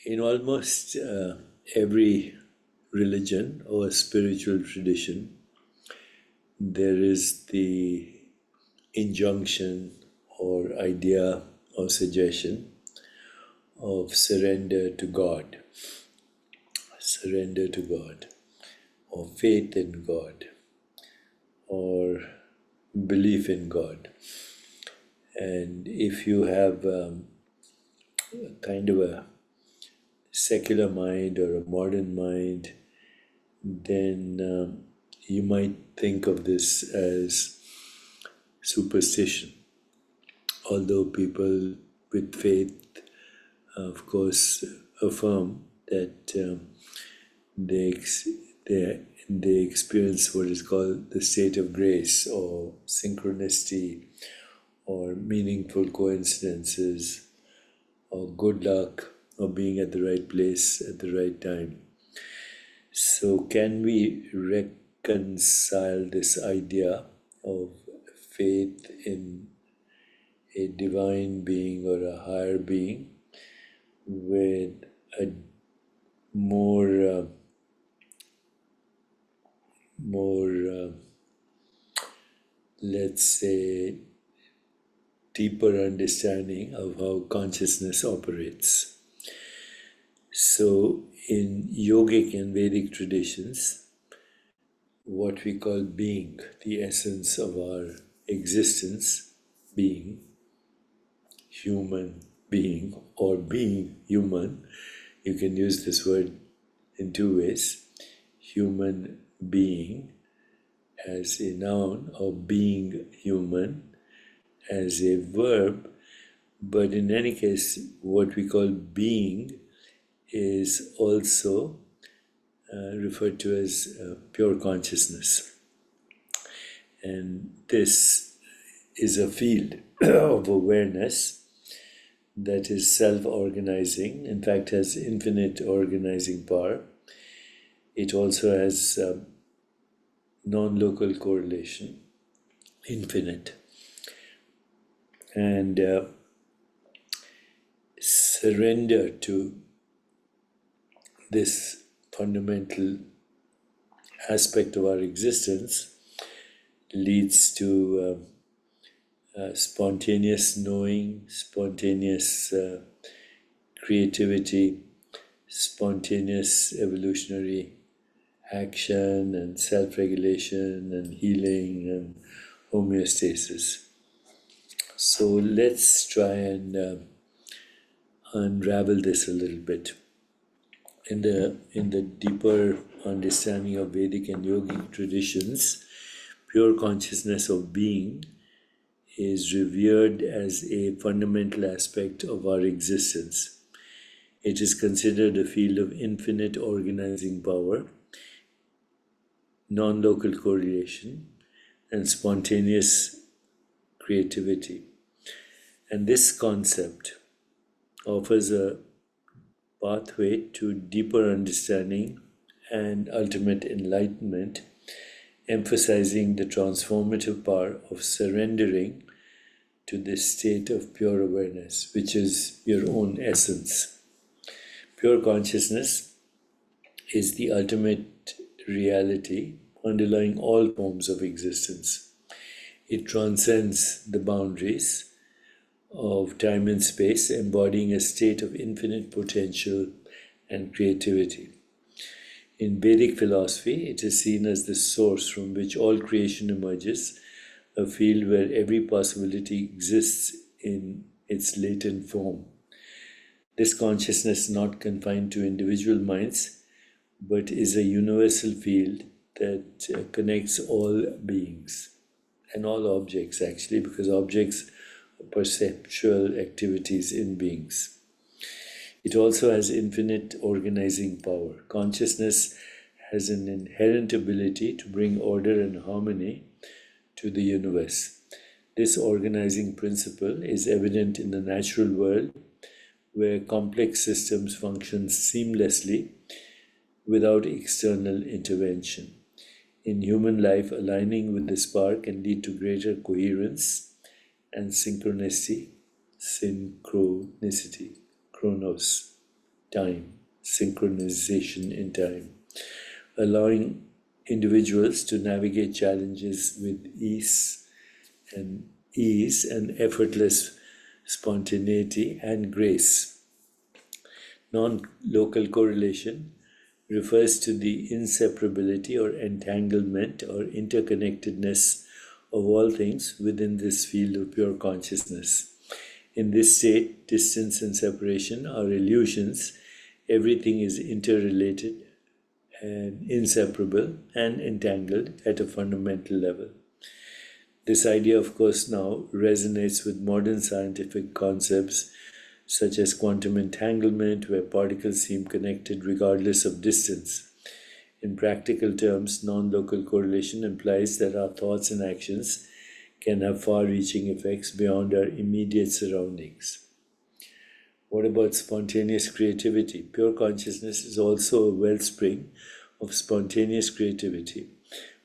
In almost every religion or spiritual tradition, there is the injunction or idea or suggestion of surrender to God, or faith in God, or belief in God. And if you have kind of a secular mind or a modern mind, then you might think of this as superstition. Although people with faith, of course, affirm that they, they experience what is called the state of grace or synchronicity or meaningful coincidences or good luck or being at the right place at the right time. So, can we reconcile this idea of faith in a divine being or a higher being with a more let's say, deeper understanding of how consciousness operates? So, in yogic and Vedic traditions, what we call being, the essence of our existence, being, human being, or being human, you can use this word in two ways: human being as a noun, or being human as a verb. But in any case, what we call being is also referred to as pure consciousness. And this is a field of awareness that is self-organizing, in fact has infinite organizing power. It also has non-local correlation, infinite. And surrender to this fundamental aspect of our existence leads to spontaneous knowing, spontaneous creativity, spontaneous evolutionary action and self-regulation and healing and homeostasis. So let's try and unravel this a little bit. In the deeper understanding of Vedic and yogic traditions, pure consciousness of being is revered as a fundamental aspect of our existence. It is considered a field of infinite organizing power, non-local correlation, and spontaneous creativity. And this concept offers a pathway to deeper understanding and ultimate enlightenment, emphasizing the transformative power of surrendering to this state of pure awareness, which is your own essence. Pure consciousness is the ultimate reality underlying all forms of existence. It transcends the boundaries of time and space, embodying a state of infinite potential and creativity. In Vedic philosophy, it is seen as the source from which all creation emerges, a field where every possibility exists in its latent form. This consciousness is not confined to individual minds, but is a universal field that connects all beings and all objects, actually, because objects perceptual activities in beings. It also has infinite organizing power. Consciousness has an inherent ability to bring order and harmony to the universe. This organizing principle is evident in the natural world, where complex systems function seamlessly without external intervention. In human life, aligning with this power can lead to greater coherence and synchronicity, chronos. time, synchronization in time, allowing individuals to navigate challenges with ease and effortless spontaneity and grace. Non-local correlation refers to the inseparability or entanglement or interconnectedness of all things within this field of pure consciousness. In this state, distance and separation are illusions. Everything is interrelated and inseparable and entangled at a fundamental level. This idea, of course, now resonates with modern scientific concepts such as quantum entanglement, where particles seem connected regardless of distance. In practical terms, non-local correlation implies that our thoughts and actions can have far-reaching effects beyond our immediate surroundings. What about spontaneous creativity? Pure consciousness is also a wellspring of spontaneous creativity.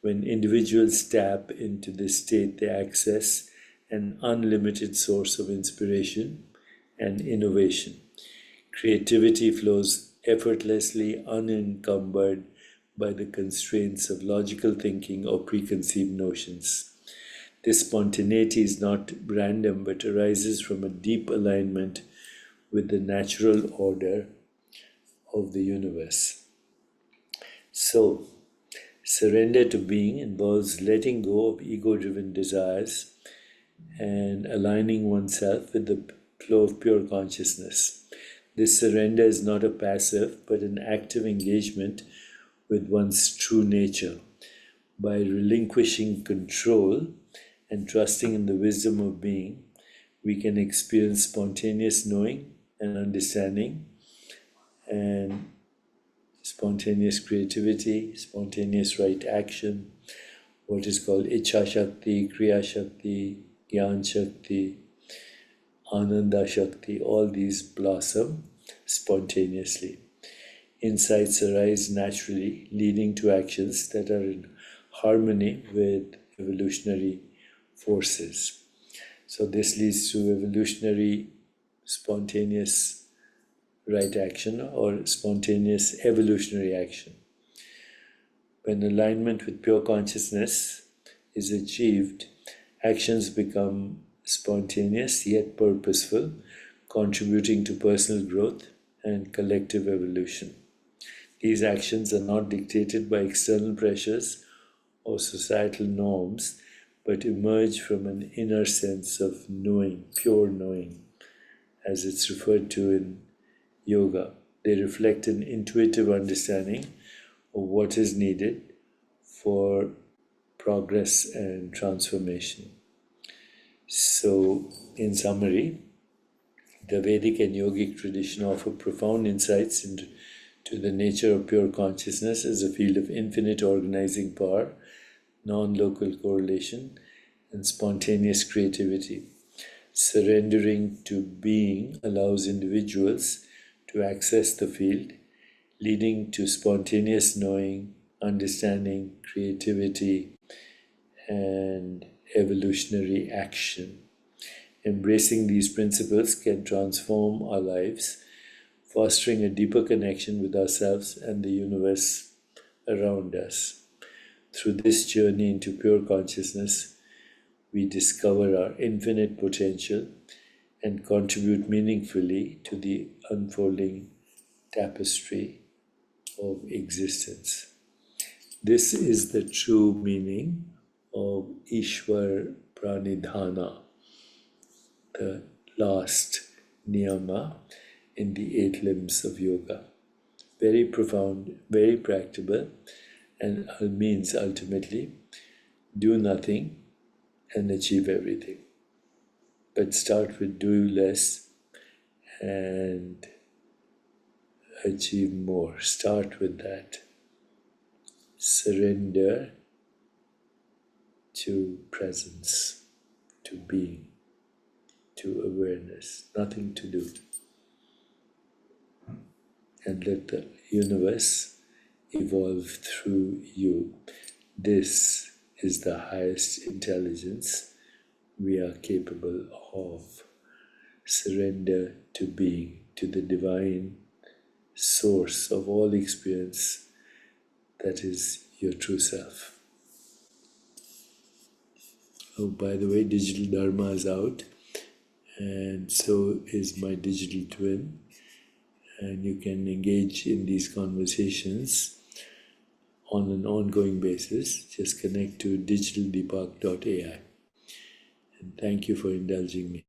When individuals tap into this state, they access an unlimited source of inspiration and innovation. Creativity flows effortlessly, unencumbered by the constraints of logical thinking or preconceived notions. This spontaneity is not random but arises from a deep alignment with the natural order of the universe. So, surrender to being involves letting go of ego-driven desires and aligning oneself with the flow of pure consciousness. This surrender is not a passive but an active engagement with one's true nature. By relinquishing control and trusting in the wisdom of being, we can experience spontaneous knowing and understanding and spontaneous creativity, spontaneous right action, what is called Ichha Shakti, Kriya Shakti, Gyan Shakti, Ananda Shakti. All these blossom spontaneously. Insights arise naturally, leading to actions that are in harmony with evolutionary forces. So this leads to evolutionary spontaneous right action or spontaneous evolutionary action. When alignment with pure consciousness is achieved, actions become spontaneous yet purposeful, contributing to personal growth and collective evolution. These actions are not dictated by external pressures or societal norms, but emerge from an inner sense of knowing, pure knowing, as it's referred to in yoga. They reflect an intuitive understanding of what is needed for progress and transformation. So, in summary, the Vedic and yogic tradition offer profound insights into the nature of pure consciousness as a field of infinite organizing power, non-local correlation, and spontaneous creativity. Surrendering to being allows individuals to access the field, leading to spontaneous knowing, understanding, creativity, and evolutionary action. Embracing these principles can transform our lives, fostering a deeper connection with ourselves and the universe around us. Through this journey into pure consciousness, we discover our infinite potential and contribute meaningfully to the unfolding tapestry of existence. This is the true meaning of Ishwar Pranidhana, the last niyama in the 8 limbs of yoga. Very profound, very practical, and means ultimately do nothing and achieve everything. But start with do less and achieve more. Start with that. Surrender to presence, to being, to awareness, nothing to do. And let the universe evolve through you. This is the highest intelligence we are capable of. Surrender to being, to the divine source of all experience, that is your true self. Oh, by the way, Digital Dharma is out, and so is my digital twin. And you can engage in these conversations on an ongoing basis. Just connect to digitaldeepak.ai. And thank you for indulging me.